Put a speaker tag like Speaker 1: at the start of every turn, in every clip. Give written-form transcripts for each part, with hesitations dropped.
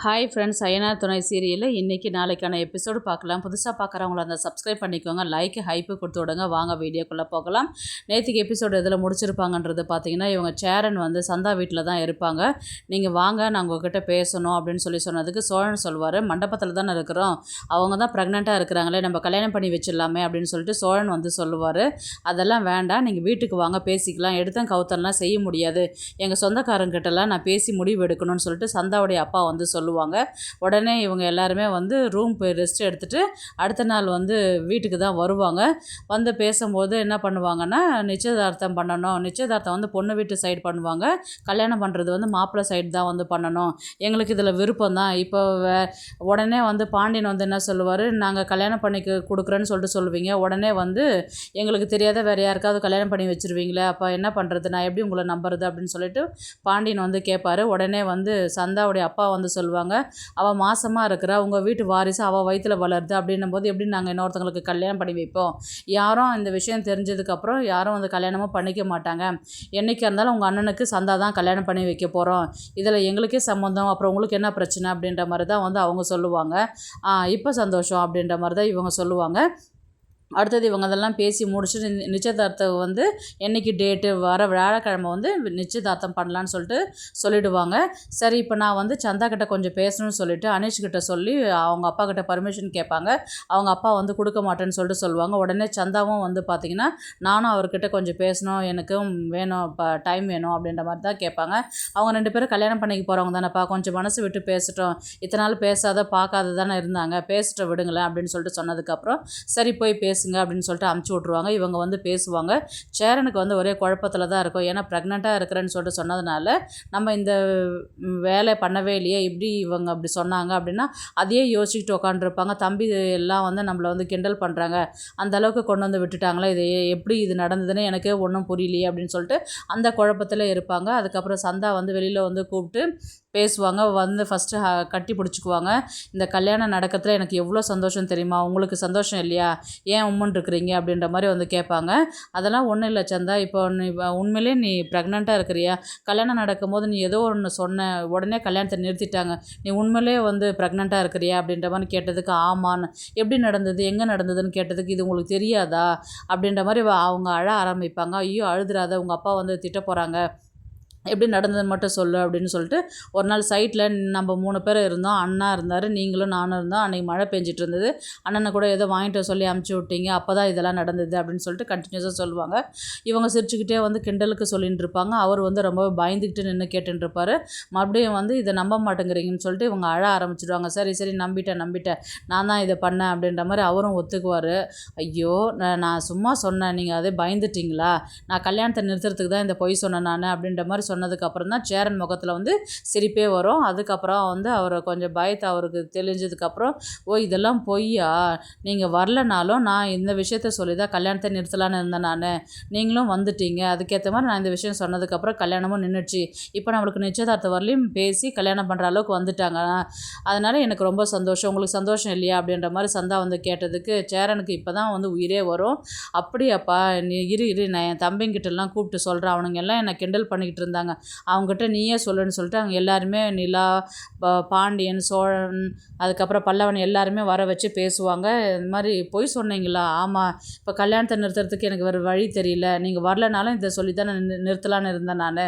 Speaker 1: Hi friends, Ayyanar துணை சீரியலில் இன்றைக்கி நாளைக்கான எபிசோடு பார்க்கலாம். புதுசாக பார்க்குறவங்கள அந்த சப்ஸ்கிரைப் பண்ணிக்கோங்க, லைக்கு ஹைப்பு கொடுத்து விடுங்க. வாங்க வீடியோக்குள்ளே போகலாம். நேற்றுக்கு எபிசோடு எதில் முடிச்சிருப்பாங்கன்றது பார்த்தீங்கன்னா, இவங்க சேரன் வந்து சந்தா வீட்டில் தான் இருப்பாங்க. நீங்கள் வாங்க, நான் உங்ககிட்ட பேசணும் அப்படின்னு சொன்னதுக்கு சோழன் சொல்வார், மண்டபத்தில் தானே இருக்கிறோம், அவங்க தான் ப்ரெக்னெண்ட்டாக இருக்கிறாங்களே, நம்ம கல்யாணம் பண்ணி வச்சிடலாமே அப்படின்னு சொல்லிட்டு சோழன் வந்து சொல்லுவார். அதெல்லாம் வேண்டாம், நீங்கள் வீட்டுக்கு வாங்க, பேசிக்கலாம், எடுத்தேன் கவுத்தன்லாம் செய்ய முடியாது, எங்கள் சொந்தக்காரங்கிட்டலாம் நான் பேசி முடிவு எடுக்கணும்னு சொல்லிட்டு சந்தாவுடைய அப்பா வந்து சொல்லுவாங்க. உடனே இவங்க எல்லாருமே வந்து ரூம் போய் ரெஸ்ட் எடுத்துகிட்டு அடுத்த நாள் வந்து வீட்டுக்கு தான் வருவாங்க. வந்து பேசும்போது என்ன பண்ணுவாங்கன்னா, நிச்சயதார்த்தம் பண்ணணும், நிச்சயதார்த்தம் வந்து பொண்ணு வீட்டு சைடு பண்ணுவாங்க, கல்யாணம் பண்ணுறது வந்து மாப்பிள்ளை சைடு தான் வந்து பண்ணணும், எங்களுக்கு இதில் விருப்பம் தான். இப்போ உடனே வந்து பாண்டியன் வந்து என்ன சொல்லுவார், நாங்கள் கல்யாணம் பண்ணி கொடுக்குறேன்னு சொல்லிட்டு சொல்லுவீங்க, உடனே வந்து எங்களுக்கு தெரியாத வேறு யாருக்காவது கல்யாணம் பண்ணி வச்சுருவீங்களே, அப்போ என்ன பண்ணுறது, நான் எப்படி உங்களை நம்புறது அப்படின்னு சொல்லிட்டு பாண்டியன் வந்து கேட்பார். உடனே வந்து சந்தாவுடைய அப்பா வந்து சொல்லுவாங்க, அவள் மாசமாக இருக்கிறா, உங்கள் வீட்டு வாரிசு அவள் வயிற்றில் வளருது அப்படின்னும் போது எப்படி நாங்கள் இன்னொருத்தங்களுக்கு கல்யாணம் பண்ணி வைப்போம், யாரும் இந்த விஷயம் தெரிஞ்சதுக்கப்புறம் யாரும் வந்து கல்யாணமும் பண்ணிக்க மாட்டாங்க, என்றைக்கு இருந்தாலும் உங்கள் அண்ணனுக்கு சந்தா தான் கல்யாணம் பண்ணி வைக்க போகிறோம், இதில் எங்களுக்கே சம்மந்தம், அப்புறம் உங்களுக்கு என்ன பிரச்சனை அப்படின்ற மாதிரி தான் வந்து அவங்க சொல்லுவாங்க. இப்போ சந்தோஷம் அப்படின்ற மாதிரி தான் இவங்க சொல்லுவாங்க. அடுத்தது இவங்க அதெல்லாம் பேசி முடிச்சுட்டு நிச்சயதார்த்தம் வந்து என்றைக்கு டேட்டு வர வியாழக்கிழமை வந்து நிச்சயதார்த்தம் பண்ணலான்னு சொல்லிட்டு சொல்லிவிடுவாங்க. சரி, இப்போ நான் வந்து சந்தா கிட்ட கொஞ்சம் பேசணும்னு சொல்லிட்டு அனீஷ்கிட்ட சொல்லி அவங்க அப்பா கிட்ட பர்மிஷன் கேட்பாங்க. அவங்க அப்பா வந்து கொடுக்க மாட்டேன்னு சொல்லிட்டு சொல்லுவாங்க. உடனே சந்தாவும் வந்து பார்த்திங்கன்னா, நானும் அவர்கிட்ட கொஞ்சம் பேசணும், எனக்கும் வேணும், இப்போ டைம் வேணும் அப்படின்ற மாதிரி தான் கேட்பாங்க. அவங்க 2 பேரும் கல்யாணம் பண்ணிக்க போகிறவங்க தானேப்பா, கொஞ்சம் மனசு விட்டு பேசட்டும், இத்தனை நாள் பேசாத பார்க்காத தானே இருந்தாங்க, பேசிட்டு விடுங்களேன் அப்படின்னு சொல்லிட்டு சொன்னதுக்கப்புறம் சரி போய் பேசுங்க அப்படின்னு சொல்லிட்டு அமுச்சு விட்ருவாங்க. இவங்க வந்து பேசுவாங்க. சேரனுக்கு வந்து ஒரே குழப்பத்தில் தான் இருக்கும். ஏன்னா ப்ரெக்னெண்ட்டாக இருக்கிறேன்னு சொல்லிட்டு சொன்னதுனால நம்ம இந்த வேலை பண்ணவே இல்லையே, இப்படி இவங்க அப்படி சொன்னாங்க அப்படின்னா அதையே யோசிச்சுட்டு உட்காந்துருப்பாங்க. தம்பி எல்லாம் வந்து நம்மளை வந்து கிண்டல் பண்ணுறாங்க, அந்த அளவுக்கு கொண்டு வந்து விட்டுட்டாங்களா, இது எப்படி இது நடந்ததுன்னு எனக்கே ஒன்றும் புரியலையே அப்படின்னு சொல்லிட்டு அந்த குழப்பத்தில் இருப்பாங்க. அதுக்கப்புறம் சந்தா வந்து வெளியில் வந்து கூப்பிட்டு பேசுவாங்க. வந்து ஃபஸ்ட்டு கட்டி பிடிச்சிக்குவாங்க. இந்த கல்யாணம் நடக்கிறதுல எனக்கு எவ்வளோ சந்தோஷம் தெரியுமா, உங்களுக்கு சந்தோஷம் இல்லையா, ஏன் உம்முன்னு இருக்கிறீங்க அப்படின்ற மாதிரி வந்து கேட்பாங்க. அதெல்லாம் ஒன்றும் இல்லை சந்தா, இப்போ நீ உண்மையிலே நீ ப்ரெக்னெண்ட்டாக இருக்கிறியா, கல்யாணம் நடக்கும்போது நீ ஏதோ ஒன்று சொன்ன, உடனே கல்யாணத்தை நிறுத்திட்டாங்க, நீ உண்மையிலே வந்து ப்ரெக்னெண்ட்டாக இருக்கிறியா அப்படின்ற மாதிரி கேட்டதுக்கு ஆமான்னு, எப்படி நடந்தது, எங்கே நடந்ததுன்னு கேட்டதுக்கு இது உங்களுக்கு தெரியாதா அப்படின்ற மாதிரி அவங்க அழ ஆரம்பிப்பாங்க. ஐயோ அழுதுறாத, உங்கள் அப்பா வந்து திட்ட போகிறாங்க, எப்படி நடந்ததுன்னு மட்டும் சொல்லு அப்படின்னு சொல்லிட்டு ஒரு நாள் சைட்டில் நம்ம 3 பேர் இருந்தோம், அண்ணா இருந்தார், நீங்களும் நானும் இருந்தோம், அன்றைக்கி மழை பெஞ்சிட்டு இருந்தது, அண்ணனை கூட ஏதோ வாங்கிட்டு சொல்லி அமுச்சு விட்டீங்க, அப்போ தான் இதெல்லாம் நடந்தது அப்படின்னு சொல்லிட்டு கண்டினியூஸாக சொல்லுவாங்க. இவங்க சிரிச்சுக்கிட்டே வந்து கிண்டலுக்கு சொல்லிட்டு இருப்பாங்க. அவர் வந்து ரொம்ப பயந்துக்கிட்டு நின்று கேட்டுருப்பார். மறுபடியும் வந்து இதை நம்ப மாட்டேங்கிறீங்கன்னு சொல்லிட்டு இவங்க அழ ஆரம்பிச்சிடுவாங்க. சரி சரி நம்பிட்டேன், நான் தான் இதை பண்ணேன் அப்படின்ற மாதிரி அவரும் ஒத்துக்குவார். ஐயோ நான் சும்மா சொன்னேன், நீங்கள் அதே பயந்துட்டிங்களா, நான் கல்யாணத்தை நிறுத்துறதுக்கு தான் இந்த பொய் சொன்னேன் நான் அப்படின்ற மாதிரி சொன்னதுக்கப்புறம் தான் சேரன் முகத்தில் வந்து சிரிப்பே வரும். அதுக்கப்புறம் வந்து அவரை கொஞ்சம் பயத்தை அவருக்கு தெளிஞ்சதுக்கப்புறம், ஓ இதெல்லாம் பொய்யா, நீங்கள் வரலனாலும் நான் இந்த விஷயத்த சொல்லி தான் கல்யாணத்தை நிறுத்தலான்னு இருந்தேன் நான், நீங்களும் வந்துட்டீங்க, அதுக்கேற்ற மாதிரி நான் இந்த விஷயம் சொன்னதுக்கப்புறம் கல்யாணமும் நின்றுச்சு, இப்போ நம்மளுக்கு நிச்சயதார்த்த வரலையும் பேசி கல்யாணம் பண்ணுற அளவுக்கு வந்துட்டாங்க, அதனால் எனக்கு ரொம்ப சந்தோஷம், உங்களுக்கு சந்தோஷம் இல்லையா அப்படின்ற மாதிரி சந்தா வந்து கேட்டதுக்கு சேரனுக்கு இப்போ தான் வந்து உயிரே வரும். அப்படியாப்பா, நீ இரு நான் என் தம்பிங்கிட்டலாம் கூப்பிட்டு சொல்கிறேன், அவனுங்க எல்லாம் என்னை கிண்டல் பண்ணிக்கிட்டு இருந்தாங்க, அவங்ககிட்ட நீயே சொல்லுன்னு சொல்லிட்டு அவங்க எல்லாருமே நிலா, பாண்டியன், சோழன், அதுக்கப்புறம் பல்லவன் எல்லாருமே வர வச்சு பேசுவாங்க. இந்த மாதிரி பொய் சொன்னீங்களா, ஆமாம், இப்போ கல்யாணத்தை நிறுத்துறதுக்கு எனக்கு வேறு வழி தெரியல, நீங்கள் வரலனாலும் இதை சொல்லி தான் நான் நிறுத்தலான்னு இருந்தேன் நான்,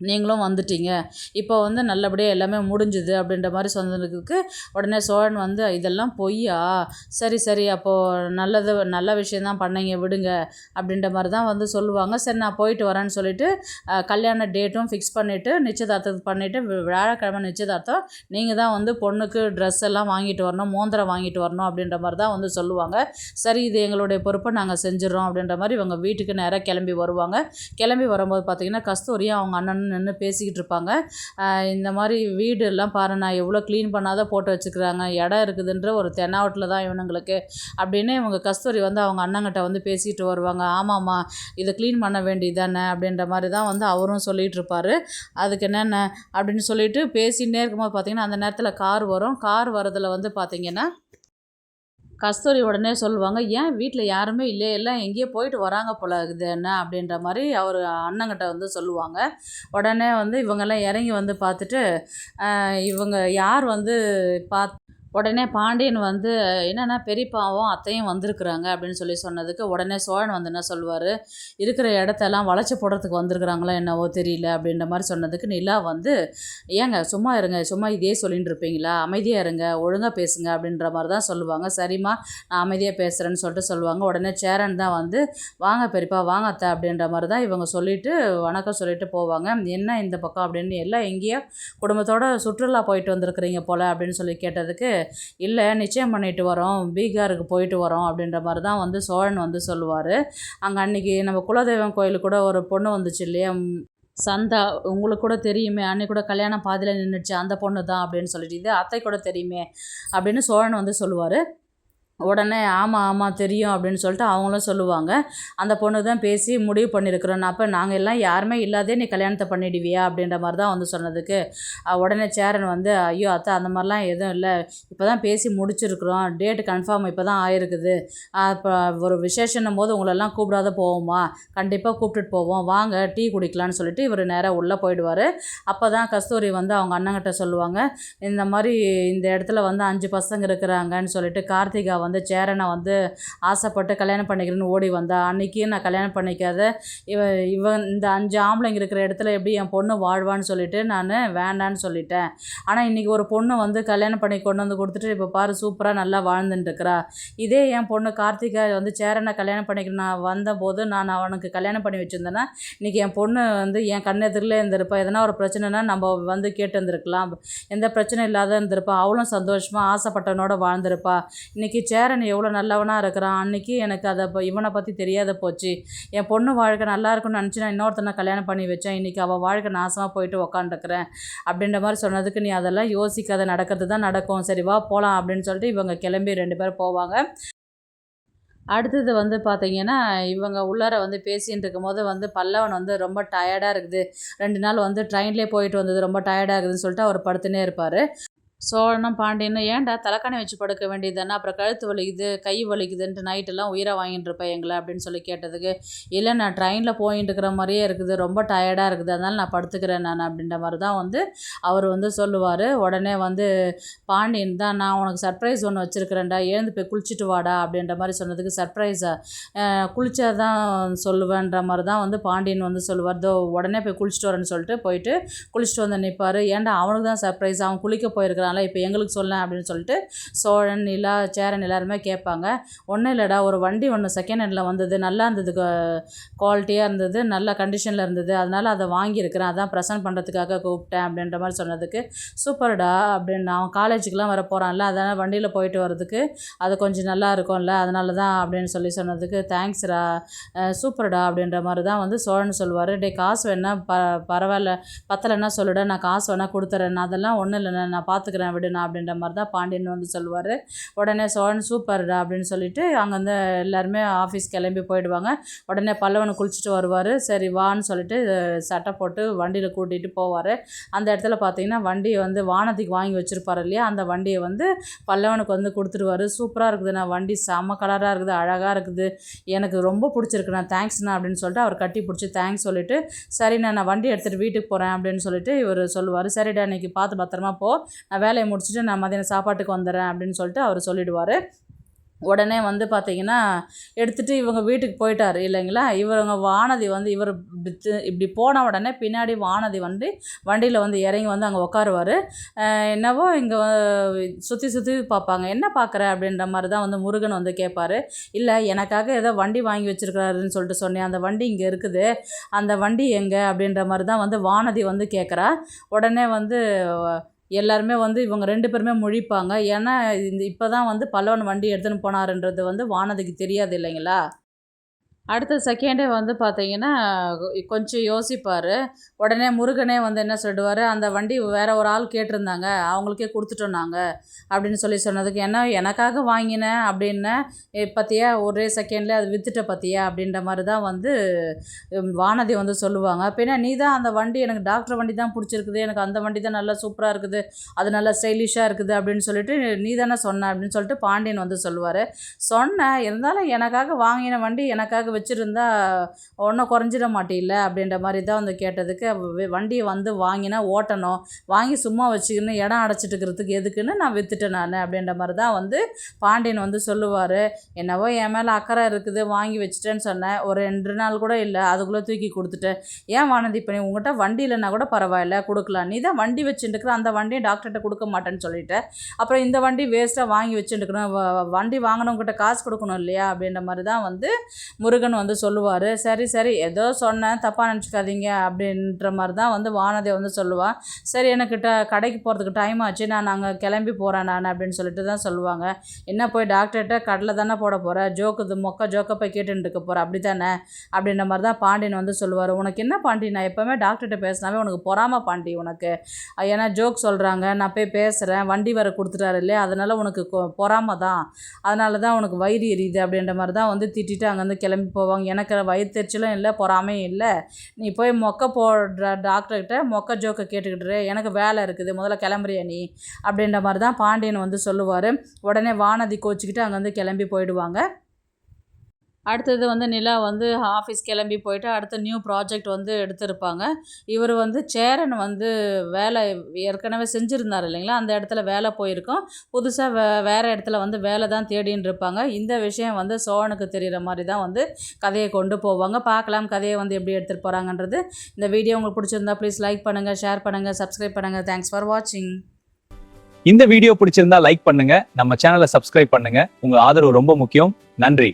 Speaker 1: நீங்களும் வந்துட்டீங்க, இப்போ வந்து நல்லபடியாக எல்லாமே முடிஞ்சுது அப்படின்ற மாதிரி சொன்னதுக்கு உடனே சோழன் வந்து இதெல்லாம் பொய்யா, சரி அப்போது நல்ல விஷயந்தான் பண்ணீங்க விடுங்க அப்படின்ற மாதிரி தான் வந்து சொல்லுவாங்க. சரி நான் போயிட்டு வரேன்னு சொல்லிட்டு கல்யாண டேட்டும் ஃபிக்ஸ் பண்ணிவிட்டு நிச்சயதார்த்தம் பண்ணிவிட்டு வியாழக்கிழமை நிச்சயதார்த்தம், நீங்கள் தான் வந்து பொண்ணுக்கு ட்ரெஸ் எல்லாம் வாங்கிட்டு வரணும், மோந்திரம் வாங்கிட்டு வரணும் அப்படின்ற மாதிரி தான் வந்து சொல்லுவாங்க. சரி இது எங்களுடைய பொறுப்பை நாங்கள் செஞ்சிடறோம் அப்படின்ற மாதிரி இவங்க வீட்டுக்கு நேராக கிளம்பி வருவாங்க. கிளம்பி வரும்போது பார்த்திங்கன்னா கஸ்தூரியும் அவங்க அண்ணன் நின்று பேசிக்கிட்டு இருப்பாங்க. இந்த மாதிரி வீடு எல்லாம் பாரு, நான் எவ்வளோ க்ளீன் பண்ணாத போட்டு வச்சுக்கிறாங்க, இடம் இருக்குதுன்ற ஒரு தென்னாவட்டில் தான் இவனுங்களுக்கு அப்படின்னு இவங்க கஸ்தூரி வந்து அவங்க அண்ணங்கிட்ட வந்து பேசிகிட்டு வருவாங்க. ஆமாம்மா, இதை க்ளீன் பண்ண வேண்டியது தானே அப்படின்ற மாதிரி தான் வந்து அவரும் சொல்லிகிட்டு இருப்பார். அதுக்கு என்னென்ன அப்படின்னு சொல்லிட்டு பேசிகிட்டே இருக்கும்போது பார்த்திங்கன்னா அந்த நேரத்தில் கார் வரும். கார் வரதில் வந்து பார்த்திங்கன்னா கஸ்தூரி உடனே சொல்லுவாங்க, "ஏன் வீட்ல யாருமே இல்லையே? எல்லாம் எங்கேயோ போயிட்டு வராங்க போல இருக்குது என்ன?" அப்படின்ற மாரி அவர் அண்ணங்கிட்ட வந்து சொல்லுவாங்க. உடனே வந்து இவங்கெல்லாம் இறங்கி வந்து பார்த்துட்டு, இவங்க யார் வந்து பாத் உடனே பாண்டியன் வந்து, "என்னன்னா பெரியப்பாவும், அத்தையும் வந்திருக்கிறாங்க" அப்படின்னு சொல்லி சொன்னதுக்கு, உடனே சோழன் வந்து என்ன சொல்லுவாரு, "இருக்கிற இடத்தெல்லாம் வளைச்சு போடுறதுக்கு வந்திருக்கிறாங்களோ என்னவோ தெரியல" அப்படின்ற மாரி சொன்னதுக்கு, நிலா வந்து, "ஏங்க சும்மா இருங்க, சும்மா இதே சொல்லின்னு இருப்பீங்களா? அமைதியா இருங்க, ஒழுங்கா பேசுங்க" அப்படின்ற மாரி தான் சொல்லுவாங்க. "சரிம்மா, நான் அமைதியா பேசுகிறேன்னு" சொல்லிட்டு சொல்லுவாங்க. உடனே சேரன் தான் வந்து, "வாங்க பெரியப்பா, வாங்க அத்தை" அப்படின்ற மாரி தான் இவங்க சொல்லிட்டு, வணக்கம் சொல்லிட்டு போவாங்க. "என்ன இந்த பக்கம்?" அப்படின்னு, "எல்லாம் எங்கேயோ குடும்பத்தோட சுற்றுலா போயிட்டு வந்திருக்கிறீங்க போல" அப்படின்னு சொல்லி கேட்டதுக்கு, "இல்லை, நிச்சயம் பண்ணிட்டு வரோம், பீகாருக்கு போயிட்டு வரோம்" அப்படின்ற மாதிரி தான் வந்து சோழன் வந்து சொல்லுவார். அங்கே அன்றைக்கி நம்ம குலதெய்வம் கோயிலுக்கு கூட ஒரு பொண்ணு வந்துச்சு இல்லையா, சந்தா, உங்களுக்கு கூட தெரியுமே, அன்னைக்கு கூட கல்யாணம் பாதியில் நின்றுச்சு, அந்த பொண்ணு தான் அப்படின்னு சொல்லிட்டு, இது அத்தை கூட தெரியுமே அப்படின்னு சோழன் வந்து சொல்லுவார். உடனே ஆமாம் ஆமாம் தெரியும் அப்படின்னு சொல்லிட்டு அவங்களும் சொல்லுவாங்க. அந்த பொண்ணு தான் பேசி முடிவு பண்ணியிருக்கிறோம். அப்போ நாங்கள் எல்லாம் யாருமே இல்லாதே நீ கல்யாணத்தை பண்ணிடுவியா அப்படின்ற மாதிரி தான் வந்து சொன்னதுக்கு, உடனே சேரன் வந்து, ஐயோ அத்தை, அந்த மாதிரிலாம் எதுவும் இல்லை, இப்போ தான் பேசி முடிச்சிருக்கிறோம், டேட்டு கன்ஃபார்ம் இப்போ தான் ஆயிருக்குது, இப்போ ஒரு விசேஷன்னும் போது உங்களெல்லாம் கூப்பிடாத போவோமா, கண்டிப்பாக கூப்பிட்டுட்டு போவோம், வாங்க டீ குடிக்கலான்னு சொல்லிட்டு இவர் நேராக உள்ளே போயிடுவார். அப்போ தான் கஸ்தூரி வந்து அவங்க அண்ணங்கிட்ட சொல்லுவாங்க, இந்த மாதிரி இந்த இடத்துல வந்து 5 பசங்க இருக்கிறாங்கன்னு சொல்லிட்டு, கார்த்திகா வந்து சேரனை வந்து ஆசைப்பட்டு கல்யாணம் பண்ணிக்கிறேன்னு ஓடி வந்தா, அன்றைக்கி நான் கல்யாணம் பண்ணிக்காத, இவன் இந்த 5 ஆம்பளைங்க இருக்கிற இடத்துல எப்படி என் பொண்ணு வாழ்வான்னு சொல்லிட்டு நான் வேண்டான்னு சொல்லிட்டேன். ஆனால் இன்றைக்கி ஒரு பொண்ணு வந்து கல்யாணம் பண்ணி கொண்டு வந்து கொடுத்துட்டு இப்போ பாரு சூப்பராக நல்லா வாழ்ந்துட்டுருக்குறா. இதே என் பொண்ணு கார்த்திகா வந்து சேரனை கல்யாணம் பண்ணிக்க நான் வந்தபோது நான் அவனுக்கு கல்யாணம் பண்ணி வச்சுருந்தேன்னா, இன்றைக்கி என் பொண்ணு வந்து என் கண்ணெதிரில் இருந்திருப்பா, எதனா ஒரு பிரச்சனைனா நம்ம வந்து கேட்டு இருந்திருக்கலாம், எந்த பிரச்சனையும் இல்லாத இருந்திருப்பா, அவளும் சந்தோஷமாக ஆசைப்பட்டவனோட வாழ்ந்திருப்பா. இன்றைக்கி சேரன் எவ்வளோ நல்லவனாக இருக்கிறான், அன்றைக்கி எனக்கு அதை இவனை பற்றி தெரியாத போச்சு, என் பொண்ணு வாழ்க்கை நல்லா இருக்குன்னு நினச்சி நான் இன்னொருத்தனை கல்யாணம் பண்ணி வச்சேன், இன்றைக்கி அவள் வாழ்க்கை நாசமாக போயிட்டு உக்காந்துருக்குறேன் அப்படின்ற மாதிரி சொன்னதுக்கு, நீ அதெல்லாம் யோசிக்காத, நடக்கிறது தான் நடக்கும், சரி வா போகலாம் அப்படின்னு சொல்லிட்டு இவங்க கிளம்பி 2 பேரும் போவாங்க. அடுத்தது வந்து பார்த்தீங்கன்னா, இவங்க உள்ளார வந்து பேசின்னு இருக்கும்போது வந்து பல்லவன் வந்து ரொம்ப டயர்டாக இருக்குது, 2 நாள் வந்து ட்ரெயின்லேயே போயிட்டு வந்தது ரொம்ப டயர்டாக இருக்குதுன்னு சொல்லிட்டு அவர் படுத்துனே இருப்பார். சோழனும் பாண்டியனும், "ஏன்டா தலைக்காணி வச்சு படுக்க வேண்டியது தானே, அப்புறம் கழுத்து வலிக்குது, கை வலிக்குதுன்ட்டு நைட்டெல்லாம் உயிரை வாங்கிட்டு இருப்பேன் எங்களை" அப்படின்னு சொல்லி கேட்டதுக்கு, "இல்லை, நான் ட்ரெயினில் போயிட்டு இருக்கிற மாதிரியே இருக்குது, ரொம்ப டயர்டாக இருக்குது, அதனால் நான் படுத்துக்கிறேன் நான்" அப்படின்ற மாதிரி தான் வந்து அவர் வந்து சொல்லுவார். உடனே வந்து பாண்டியன் தான், "நான் உனக்கு சர்ப்ரைஸ் ஒன்று வச்சுருக்கிறேன்டா, எழுந்து போய் குளிச்சுட்டு வாடா" அப்படின்ற மாதிரி சொன்னதுக்கு, "சர்ப்ரைஸா, குளிச்சா தான் சொல்லுவேன்ற" மாதிரி தான் வந்து பாண்டியன் வந்து சொல்லுவார். "தோ உடனே போய் குளிச்சுட்டு வரேன்னு" சொல்லிட்டு போயிட்டு குளிச்சுட்டு வந்து நிற்பார். "ஏன்டா அவனுக்கு தான் சர்ப்ரைஸ், அவன் குளிக்க போயிருக்கிறான், இப்போ எங்களுக்கு சொல்லேன்" அப்படின்னு சொல்லிட்டு சோழன், நிலா, சேரன் எல்லாருமே கேட்பாங்க. "ஒன்றும் இல்லைடா, ஒரு வண்டி ஒன்று செகண்ட் ஹேண்டில் வந்தது, நல்லா இருந்தது, குவாலிட்டியாக இருந்தது, நல்ல கண்டிஷனில் இருந்தது, அதனால் அதை வாங்கியிருக்கிறேன், அதான் ப்ரெசென்ட் பண்ணுறதுக்காக கூப்பிட்டேன்" அப்படின்ற மாதிரி சொன்னதுக்கு, "சூப்பர்டா" அப்படின்னு, "அவன் காலேஜுக்கெலாம் வர போகிறான்ல, அதனால் வண்டியில் போயிட்டு வரதுக்கு அது கொஞ்சம் நல்லா இருக்கும்ல, அதனால தான்" அப்படின்னு சொல்லி சொன்னதுக்கு, "தேங்க்ஸ்டா, சூப்பர்டா" அப்படின்ற மாதிரி தான் வந்து சோழன் சொல்லுவார். "டே, காசு வேணா பரவாயில்ல, பத்தலைன்னா சொல்லுடா, நான் காசு வேணா கொடுத்துறேன், அதெல்லாம் ஒன்றும் இல்லைண்ணா, நான் பார்த்துக்கிறேன் விடுண்ணா" அப்படின்ற மாதிரி தான் பாண்டியன் வந்து சொல்லுவார். உடனே சோழன், "சூப்பர்டா" அப்படின்னு சொல்லிட்டு அங்கேருந்து எல்லாருமே ஆஃபீஸ் கிளம்பி போயிடுவாங்க. உடனே பல்லவனை குளிச்சுட்டு வருவார். சரி வான்னு சொல்லிட்டு சட்டை போட்டு வண்டியில் கூட்டிகிட்டு போவார். அந்த இடத்துல பார்த்தீங்கன்னா, வண்டியை வந்து வானதிக்கு வாங்கி வச்சுருப்பார் இல்லையா, அந்த வண்டியை வந்து பல்லவனுக்கு வந்து கொடுத்துருவாரு. "சூப்பராக இருக்குதுண்ணா, வண்டி செம்ம கலராக இருக்குது, அழகாக இருக்குது, எனக்கு ரொம்ப பிடிச்சிருக்குண்ணா, தேங்க்ஸ்ண்ணா" அப்படின்னு சொல்லிட்டு அவர் கட்டி பிடிச்சி தேங்க்ஸ் சொல்லிவிட்டு, "சரிண்ணா, நான் வண்டி எடுத்துகிட்டு வீட்டுக்கு போகிறேன்" அப்படின்னு சொல்லிட்டு இவர் சொல்லுவார். "சரிடா, இன்றைக்கி பார்த்து பத்திரமா போ, நான் வேலையை முடிச்சுட்டு நான் மதியானம் சாப்பாட்டுக்கு வந்துடுறேன்" அப்படின்னு சொல்லிட்டு அவர் சொல்லிவிடுவார். உடனே வந்து பார்த்தீங்கன்னா, எடுத்துகிட்டு இவங்க வீட்டுக்கு போயிட்டார் இல்லைங்களா, இவங்க வானதி வந்து இவர் இப்படி போன உடனே பின்னாடி வானதி வந்து வண்டியில் வந்து இறங்கி வந்து அங்கே உட்காருவார். என்னவோ இங்கே சுற்றி சுற்றி பார்ப்பாங்க. "என்ன பார்க்குற?" அப்படின்ற மாதிரி தான் வந்து முருகன் வந்து கேட்பார். "இல்லை, எனக்காக ஏதோ வண்டி வாங்கி வச்சுருக்கிறாருன்னு சொல்லிட்டு சொன்னேன், அந்த வண்டி இங்கே இருக்குது, அந்த வண்டி எங்கே?" அப்படின்ற மாதிரி தான் வந்து வானதி வந்து கேட்குறா. உடனே வந்து எல்லாருமே வந்து இவங்க 2 பேருமே முழிப்பாங்க. ஏன்னா இப்போ தான் வந்து பல்லவன் வண்டி எடுத்துன்னு போனாருன்றது வந்து வானதிக்கு தெரியாது இல்லைங்களா. அடுத்த செகண்டே வந்து பார்த்தீங்கன்னா, கொஞ்சம் யோசிப்பார். உடனே முருகனே வந்து என்ன சொல்லிடுவார், அந்த வண்டி வேற ஒரு ஆள் கேட்டிருந்தாங்க, அவங்களுக்கே கொடுத்துட்டோம் நாங்கள் அப்படின்னு சொன்னதுக்கு, என்ன எனக்காக வாங்கினேன் அப்படின்னேன், பார்த்தியா ஒரே செகண்ட்லேயே அது வித்துட்ட பார்த்தியா அப்படின்ற மாதிரி தான் வந்து வானதி வந்து சொல்லுவாங்க. பின்ன நீ தான் அந்த வண்டி எனக்கு டாக்டர் வண்டி தான் பிடிச்சிருக்குது, எனக்கு அந்த வண்டி தான் நல்லா சூப்பராக இருக்குது, அது நல்லா ஸ்டைலிஷாக இருக்குது அப்படின்னு சொல்லிட்டு நீ தானே சொன்ன அப்படின்னு சொல்லிட்டு பாண்டியன் வந்து சொல்லுவார். சொன்னேன், இருந்தாலும் எனக்காக வாங்கின வண்டி எனக்காக வச்சுருந்தா ஒன்றும் குறைஞ்சிட மாட்டில்ல அப்படின்ற மாதிரி தான் வந்து கேட்டதுக்கு, வண்டியை வந்து வாங்கினா ஓட்டணும், வாங்கி சும்மா வச்சுக்கின்னு இடம் அடைச்சிட்டு இருக்கிறதுக்கு எதுக்குன்னு நான் விற்றுட்டேன் நான் அப்படின்ற மாதிரி தான் வந்து பாண்டியன் வந்து சொல்லுவார். என்னவோ என் மேலே அக்கறை இருக்குது, வாங்கி வச்சுட்டேன்னு சொன்னேன், ஒரு 2 நாள் கூட இல்லை அதுக்குள்ளே தூக்கி கொடுத்துட்டேன். ஏன் வானதி இப்போ நீ உங்கள்கிட்ட வண்டி இல்லைன்னா கூட பரவாயில்ல கொடுக்கலாம், நீ தான் வண்டி வச்சுட்டுருக்குற, அந்த வண்டியை டாக்டர்கிட்ட கொடுக்க மாட்டேன்னு சொல்லிட்டேன், அப்புறம் இந்த வண்டி வேஸ்ட்டாக வாங்கி வச்சுட்டுருக்கணும், வண்டி வாங்கினவங்ககிட்ட காசு கொடுக்கணும் இல்லையா அப்படின்ற மாதிரி தான் வந்து முருகன் வந்து சொல்லுவார். சரி சரி ஏதோ சொன்னேன் தப்பாக நினச்சிக்காதீங்க அப்படின்ற மாதிரி தான் வந்து வானதி வந்து சொல்லுவாள். சரி எனக்கு கடைக்கு போகிறதுக்கு டைம் ஆச்சு, நாங்கள் கிளம்பி போகிறேன் நான் அப்படின்னு சொல்லிட்டு தான் சொல்லுவாங்க. என்ன போய் டாக்டர்கிட்ட கடலை தானே போட போகிற, ஜோக்கு மொக்க ஜோக்கை போய் கேட்டுட்டு இருக்க போகிற அப்படி தானே அப்படின்ற மாதிரி தான் பாண்டியன் வந்து சொல்லுவார். உனக்கு என்ன பாண்டி, நான் எப்போவுமே டாக்டர்கிட்ட பேசினாவே உனக்கு பொறாம பாண்டி உனக்கு, ஏன்னா ஜோக் சொல்கிறாங்க நான் போய் பேசுகிறேன், வண்டி வர கொடுத்துட்டாரு இல்லையா, அதனால் உனக்கு பொறாம தான், அதனால தான் உனக்கு வயிறு எரியுது அப்படின்ற மாதிரி தான் வந்து திட்டிட்டு அங்கேருந்து கிளம்பி போவாங்க. எனக்கு வயிற்றுச்சலும் இல்லை பொறாமையும் இல்லை, நீ போய் மொக்க போடுற டாக்டர்கிட்ட மொக்க ஜோக்கை கேட்டுக்கிட்டு எனக்கு வேலை இருக்குது, முதல்ல கிளம்புறியா நீ அப்படின்ற மாதிரி தான் பாண்டியன் வந்து சொல்லுவார். உடனே வானதி கோச்சிக்கிட்டு அங்கேருந்து கிளம்பி போயிடுவாங்க. அடுத்தது வந்து நிலா வந்து ஆஃபீஸ் கிளம்பி போயிட்டு அடுத்த நியூ ப்ராஜெக்ட் வந்து எடுத்திருப்பாங்க. இவர் வந்து சேரன் வந்து வேலை ஏற்கனவே செஞ்சுருந்தார் இல்லைங்களா, அந்த இடத்துல வேலை போயிருக்கோம், புதுசாக வேறு இடத்துல வந்து வேலை தான் தேடின்னு இருப்பாங்க. இந்த விஷயம் வந்து சோழனுக்கு தெரிகிற மாதிரி தான் வந்து கதையை கொண்டு போவாங்க. பார்க்கலாம் கதையை வந்து எப்படி எடுத்துகிட்டு போகிறாங்கன்றது. இந்த வீடியோ உங்களுக்கு பிடிச்சிருந்தா ப்ளீஸ் லைக் பண்ணுங்கள், ஷேர் பண்ணுங்கள், சப்ஸ்கிரைப் பண்ணுங்கள். தேங்க்ஸ் ஃபார் வாட்சிங்.
Speaker 2: இந்த வீடியோ பிடிச்சிருந்தா லைக் பண்ணுங்க, நம்ம சேனலை சப்ஸ்கிரைப் பண்ணுங்க. உங்க ஆதரவு ரொம்ப முக்கியம். நன்றி.